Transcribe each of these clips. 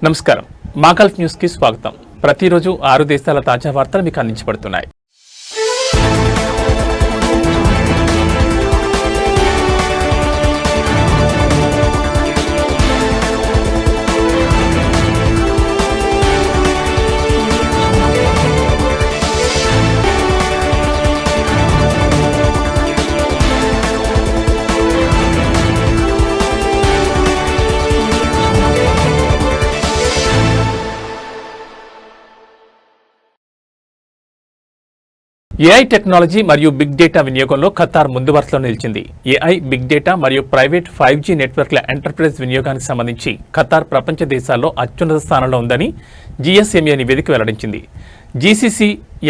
నమస్కారం మా Gulf news కి స్వాగతం। ప్రతిరోజు 6 దేశాల తాజా వార్తలు మీకు అందించబడుతున్నాయి। ఏఐ టెక్నాలజీ మరియు బిగ్ డేటా వినియోగంలో ఖతార్ ముందు వరుసలో నిలిచింది। ఏఐ, బిగ్ డేటా మరియు ప్రైవేట్ 5G నెట్వర్క్ల ఎంటర్ప్రైజ్ వినియోగానికి సంబంధించి ఖతార్ ప్రపంచ దేశాల్లో అత్యున్నత స్థానంలో ఉందని GSMA నివేదిక వెల్లడించింది। GCC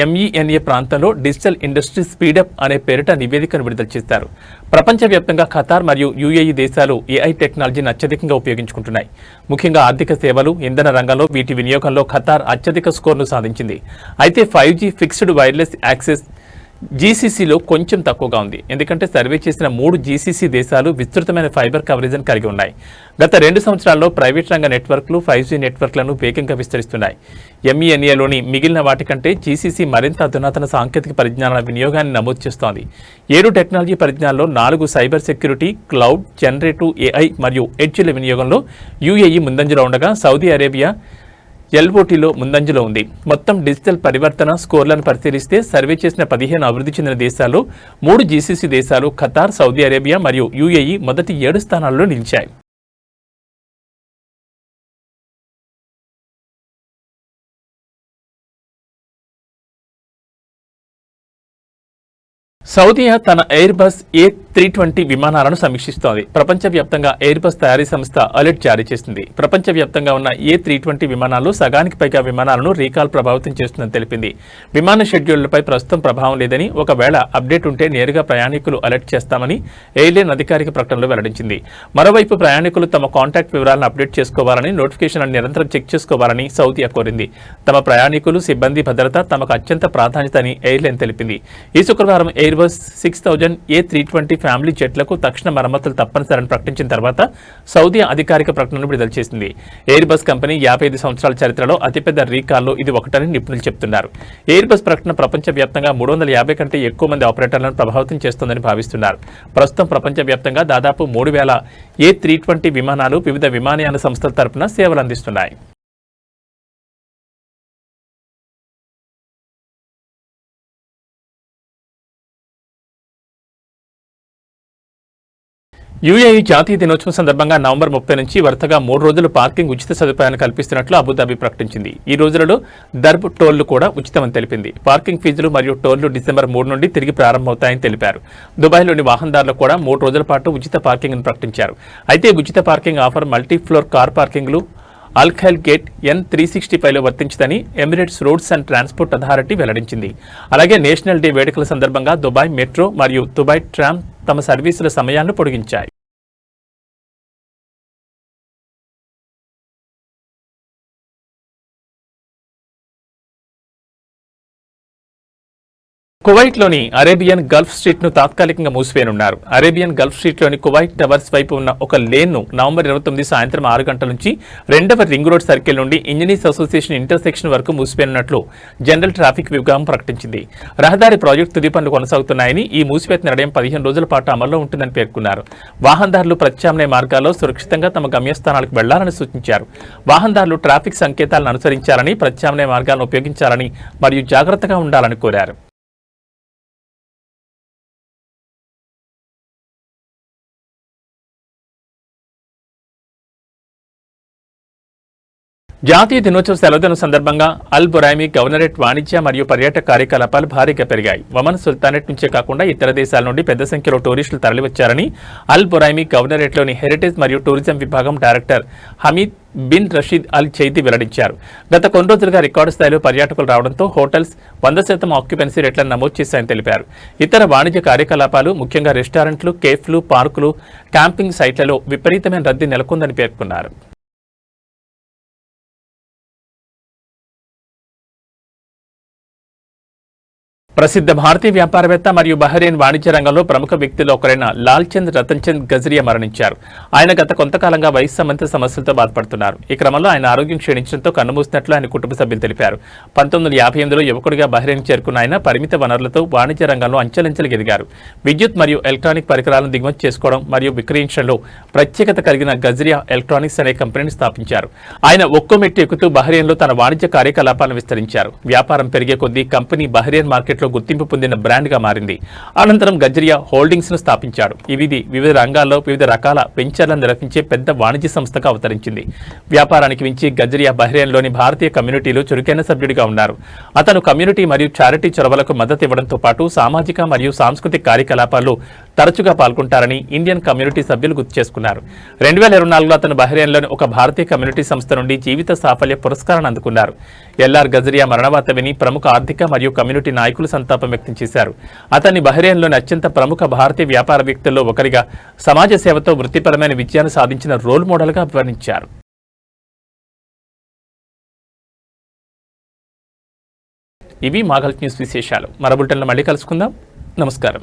MENA ప్రాంతంలో డిజిటల్ ఇండస్ట్రీ స్పీడప్ అనే పేరిట నివేదికను విడుదల చేశారు। ప్రపంచవ్యాప్తంగా ఖతార్ మరియు UAE దేశాలు ఏఐ టెక్నాలజీని అత్యధికంగా ఉపయోగించుకుంటున్నాయి। ముఖ్యంగా ఆర్థిక సేవలు, ఇంధన రంగంలో వీటి వినియోగంలో ఖతార్ అత్యధిక స్కోర్ను సాధించింది। అయితే 5G ఫిక్స్డ్ వైర్లెస్ యాక్సెస్ GCCలో కొంచెం తక్కువగా ఉంది, ఎందుకంటే సర్వే చేసిన 3 GCC దేశాలు విస్తృతమైన ఫైబర్ కవరేజ్ను కలిగి ఉన్నాయి। గత 2 సంవత్సరాల్లో ప్రైవేట్ రంగ నెట్వర్క్లు 5G నెట్వర్క్లను వేగంగా విస్తరిస్తున్నాయి। MENAలోని మిగిలిన వాటికంటే GCC మరింత అధునాతన సాంకేతిక పరిజ్ఞానాల వినియోగాన్ని నమోదు చేస్తోంది। 7 టెక్నాలజీ పరిజ్ఞానాల్లో 4 cyber security, cloud, generative AI మరియు ఎడ్జ్ల వినియోగంలో UAE ముందంజలో ఉండగా సౌదీ అరేబియా LOTలో ముందంజలో ఉంది। మొత్తం డిజిటల్ పరివర్తన స్కోర్లను పరిశీలిస్తే సర్వే చేసిన 15 అభివృద్ధి చెందిన దేశాలు 3 GCC దేశాలు ఖతార్, సౌదీ అరేబియా మరియు UAE మొదటి 7 స్థానాల్లో నిలిచాయి। సౌదీయా తన ఎయిర్బస్ A320 విమానాలను సమీక్షిస్తోంది। ప్రపంచవ్యాప్తంగా ఎయిర్బస్ తయారీ సంస్థ అలర్ట్ జారీ చేసింది। ప్రపంచవ్యాప్తంగా ఉన్న A320 విమానాల్లో సగానికి పైగా విమానాలను రీకాల్ ప్రభావితం చేస్తుందని తెలిపింది। విమాన షెడ్యూళ్లపై ప్రస్తుతం ప్రభావం లేదని, ఒకవేళ అప్డేట్ ఉంటే నేరుగా ప్రయాణికులు అలర్ట్ చేస్తామని ఎయిర్లైన్ అధికారిక ప్రకటనలో వెల్లడించింది। మరోవైపు ప్రయాణికులు తమ కాంటాక్ట్ వివరాలను అప్డేట్ చేసుకోవాలని, నోటిఫికేషన్లను నిరంతరం చెక్ చేసుకోవాలని సౌదీయా కోరింది। తమ ప్రయాణికులు, సిబ్బంది భద్రత తమకు అత్యంత ప్రాధాన్యత అని ఎయిర్లైన్ తెలిపింది। ఈ శుక్రవారం ఎయిర్బస్ 6000 A320 ఫ్యామిలీ జెట్లకు తక్షణ మరమ్మతులు తప్పనిసరని ప్రకటించిన తర్వాత సౌదీ అధికారిక ప్రకటనను విడుదల చేసింది। ఎయిర్బస్ కంపెనీ 55 సంవత్సరాల చరిత్రలో అతిపెద్ద రీకాల్లో ఇది ఒకటని నిపుణులు చెబుతున్నారు। ఎయిర్బస్ ప్రకటన ప్రపంచవ్యాప్తంగా 350 కంటే ఎక్కువ మంది ఆపరేటర్లను ప్రభావితం చేస్తోందని భావిస్తున్నారు। ప్రస్తుతం ప్రపంచవ్యాప్తంగా దాదాపు 3000 A320 విమానాలు వివిధ విమానయాన సంస్థల తరపున సేవలు అందిస్తున్నాయి। UAE జాతీయ దినోత్సవం సందర్భంగా నవంబర్ 30 నుంచి వరుసగా 3 రోజులు పార్కింగ్ ఉచిత సదుపాయాన్ని కల్పిస్తున్నట్లు అబుదాబి ప్రకటించింది। ఈ రోజులలో దర్బ్ టోళ్లు కూడా ఉచితమని తెలిపింది। పార్కింగ్ ఫీజులు మరియు టోళ్లు డిసెంబర్ 3 నుండి తిరిగి ప్రారంభమవుతాయని తెలిపారు। దుబాయ్లోని వాహనదారులకు కూడా 3 రోజుల పాటు ఉచిత పార్కింగ్ను ప్రకటించారు। అయితే ఉచిత పార్కింగ్ ఆఫర్ మల్టీఫ్లోర్ కార్ పార్కింగ్లు అల్ఖైల్ గేట్ N365లో వర్తించదని Emirates roads and transport authority వెల్లడించింది। అలాగే నేషనల్ డే వేడుకల సందర్భంగా దుబాయ్ మెట్రో మరియు దుబాయ్ ట్రామ్ తమ సర్వీసుల సమయాలను పొడిగించాయి। కువైట్లోని అరేబియన్ గల్ఫ్ స్ట్రీట్ను తాత్కాలికంగా మూసివేయనున్నారు। అరేబియన్ గల్ఫ్ స్ట్రీట్లోని కువైట్ టవర్స్ వైపు ఉన్న ఒక లేన్ను నవంబర్ 29 సాయంత్రం 6 గంటల నుంచి 2వ రింగ్ రోడ్ సర్కిల్ నుండి ఇంజనీర్స్ అసోసియేషన్ ఇంటర్సెక్షన్ వరకు మూసివేయనున్నట్లు జనరల్ ట్రాఫిక్ విభాగం ప్రకటించింది। రహదారి ప్రాజెక్టు తుది పనులు కొనసాగుతున్నాయని, ఈ మూసివేత నిర్ణయం 15 రోజుల పాటు అమల్లో ఉంటుందని పేర్కొన్నారు। వాహనదారులు ప్రత్యామ్నాయ మార్గాల్లో సురక్షితంగా తమ గమ్యస్థానాలకు వెళ్లాలని సూచించారు। వాహనదారులు ట్రాఫిక్ సంకేతాలను అనుసరించాలని, ప్రత్యామ్నాయ మార్గాలను ఉపయోగించాలని మరియు జాగ్రత్తగా ఉండాలని కోరారు। జాతీయ దినోత్సవ సెలవుదినం సందర్భంగా అల్ బురైమి గవర్నరేట్ వాణిజ్య మరియు పర్యాటక కార్యకలాపాలు భారీగా పెరిగాయి। ఒమన్ సుల్తానేట్ నుంచే కాకుండా ఇతర దేశాల నుండి పెద్ద సంఖ్యలో టూరిస్టులు తరలివచ్చారని అల్ బురైమి గవర్నరేట్లోని హెరిటేజ్ మరియు టూరిజం విభాగం డైరెక్టర్ హమీద్ బిన్ రషీద్ అల్ చైతి వెల్లడించారు। గత కొన్ని రోజులుగా రికార్డు స్థాయిలో పర్యాటకులు రావడంతో హోటల్స్ 100% ఆక్యుపెన్సీ రేట్లను నమోదు చేశాయని తెలిపారు। ఇతర వాణిజ్య కార్యకలాపాలు, ముఖ్యంగా రెస్టారెంట్లు, కేఫ్లు, పార్కులు, క్యాంపింగ్ సైట్లలో విపరీతమైన రద్దీ నెలకొందని పేర్కొన్నారు। ప్రసిద్ధ భారతీయ వ్యాపారవేత్త మరియు బహ్రెయిన్ వాణిజ్య రంగంలో ప్రముఖ వ్యక్తుల్లో ఒకరైన లాల్చంద్ రతన్చంద్ గజరియా మరణించారు. ఆయన గత కొంతకాలంగా వయసు సంబంధిత సమస్యలతో బాధపడుతున్నారు. ఈ క్రమంలో ఆయన ఆరోగ్యం క్షీణించడంతో కన్నుమూసినట్లు ఆయన కుటుంబ సభ్యులు తెలిపారు. 1958లో యువకుడిగా బహ్రెయిన్ చేరుకున్న ఆయన పరిమిత వనరులతో వాణిజ్య రంగంలో అంచెలంచెలు ఎదిగారు. విద్యుత్ మరియు ఎలక్ట్రానిక్ పరికరాలను దిగుమతి చేసుకోవడం మరియు విక్రయించడంలో ప్రత్యేకత కలిగిన గజరియా ఎలక్ట్రానిక్స్ అనే కంపెనీని స్థాపించారు. ఆయన ఒక్కో మెట్టు ఎక్కుతూ బహ్రెయిన్లో తన వాణిజ్య కార్యకలాపాలను విస్తరించారు. వ్యాపారం పెరిగే కొద్దీ కంపెనీ బహ్రెయిన్ మార్కెట్లో గుర్తింపు పొందిన బ్రాండ్ గా మారింది. అనంతరం గజరియా హోల్డింగ్స్ ను స్థాపించాడు. ఇది వివిధ రంగాల్లో వివిధ రకాల వెంచర్లను నిర్వహించే పెద్ద వాణిజ్య సంస్థగా అవతరించింది. వ్యాపారానికి మించి గజరియా బహ్రెయిన్లోని భారతీయ కమ్యూనిటీలో చురుకైన సభ్యుడిగా ఉన్నారు. అతను కమ్యూనిటీ మరియు చారిటీ చొరవలకు మద్దతు ఇవ్వడంతో పాటు సామాజిక మరియు సాంస్కృతిక కార్యకలాపాల్లో తరచుగా పాల్గొంటారని ఇండియన్ కమ్యూనిటీ సభ్యులు గుర్తు చేసుకున్నారు. 2024లో అతను బహ్రెయిన్లోని ఒక భారతీయ కమ్యూనిటీ సంస్థ నుండి జీవిత సాఫల్య పురస్కారాన్ని అందుకున్నారు. ఎల్ఆర్ గజరియా మరణవార్త విని ప్రముఖ ఆర్థిక మరియు కమ్యూనిటీ నాయకులు సంతాపం వ్యక్తం చేశారు. అతన్ని బహ్రెయిన్లోని అత్యంత ప్రముఖ భారతీయ వ్యాపార వ్యక్తుల్లో ఒకరిగా, సమాజ సేవతో వృత్తిపరమైన విజయాన్ని సాధించిన రోల్ మోడల్గా అభివర్ణించారు. ఇవి మాగల్ట్ న్యూస్ విశేషాలు. మరో బులెటిన్లో మళ్ళీ కలుసుకుందాం. నమస్కారం.